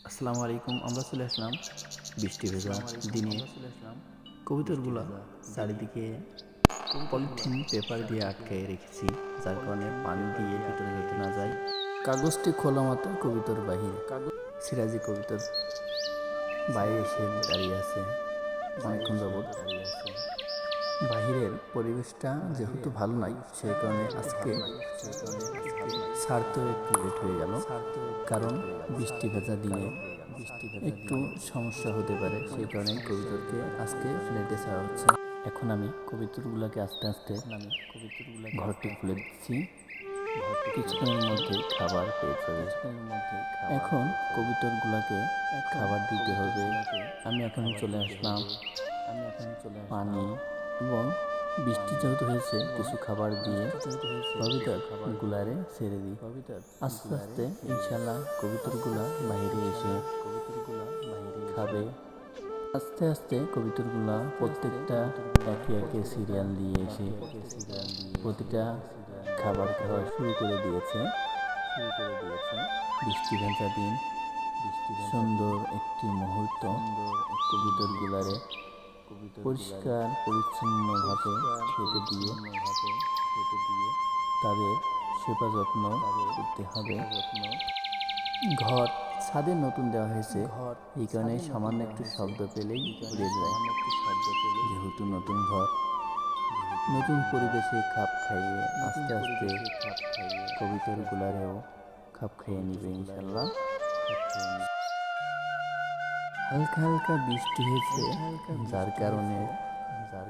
আসসালামু আলাইকুম। আমরা চলে আসলাম বৃষ্টি ভেজা দিনে। কবুতরগুলা চারিদিকে পলিথিন পেপার দিয়ে আটকায় রেখেছি, যার কারণে পানি দিয়ে ভিতরে যেতে না যায়। কাগজটি খোলা মাত্র কবুতর বাহিরে, সিরাজি কবুতর বাইরে এসে দাঁড়িয়ে আছে অনেকক্ষণ যাবৎ। বাহিরের পরিবেশটা যেহেতু ভালো নাই, সেই কারণে আজকে ছাড়তেও একটু লেট হয়ে গেল, কারণ বৃষ্টি ভেজা দিনে একটু সমস্যা হতে পারে, সেই কারণে কবুতরকে আজকে লেটে ছাড়া হচ্ছে। এখন আমি কবুতরগুলোকে আস্তে আস্তে ঘরটি খুলে দিচ্ছি। কিছুক্ষণের মধ্যে খাবার পেয়ে যাবে। এখন কবুতরগুলোকে খাবার দিতে হবে। আমি এখন চলে আসলাম পানি এবং বৃষ্টি যেহেতু হয়েছে কিছু খাবার দিয়ে কবুতর গুলারে ছেড়ে দিই। আস্তে আস্তে ইনশাল্লাহ কবুতরগুলা বাইরে এসে খাবে। আস্তে আস্তে কবুতরগুলা প্রত্যেকটা একে একে সিরিয়াল দিয়ে এসে প্রতিটা খাবার খাওয়া শুরু করে দিয়েছে। বৃষ্টি ভেজা দিন, সুন্দর একটি মুহূর্ত। কবুতরগুলারে পরিষ্কার পরিচ্ছন্নভাবে খেতে দিয়ে তাদের সেবা যত্ন করতে হবে। ঘর ছাদে নতুন দেওয়া হয়েছে, এই কারণে সামান্য একটু শব্দ পেলেই উড়ে যায়। যেহেতু নতুন ঘর, নতুন পরিবেশে খাপ খাইয়ে আস্তে আস্তে কবুতরগুলারেও খাপ খাইয়ে নিবে ইনশাল্লাহ। হালকা হালকা বৃষ্টি হয়েছে, যার কারণে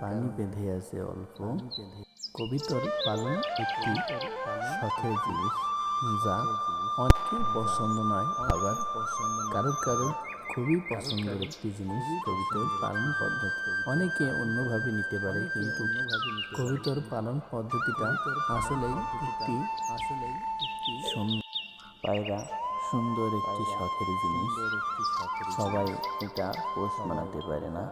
পানি বেঁধে আছে অল্প। কবুতর পালন একটি শখের জিনিস, যা অনেকের পছন্দ নয়, আবার কারোর খুবই পছন্দের একটি জিনিস। কবুতর পালন পদ্ধতি অনেকে অন্যভাবে নিতে পারে, কিন্তু কবুতর পালন পদ্ধতিটা আসলেই একটি সুন্দর পায়রা, সুন্দর একটি শখের জিনিস। সবাই এটা পোষ মানাতে পারে না।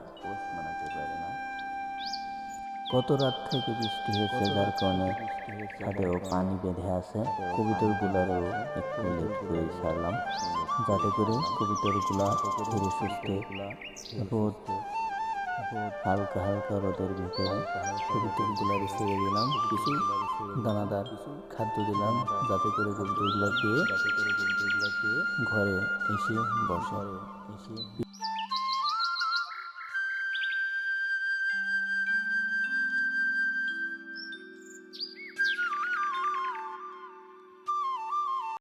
গত রাত থেকে বৃষ্টি হয়েছে, যার কারণে ছাদেও পানি বেঁধে আছে। কবুতরগুলারও একটু লেট করে ছাড়লাম, যাতে করে কবুতরগুলা ধীরে সুস্থে রোদ, হালকা হালকা রোদের ভিতরে কবুতরগুলারে ছেড়ে দিলাম। কিছু দানাদার খাদ্য দিলাম, যাতে করে কবুতরগুলা খেয়ে ঘরে এসে বসে।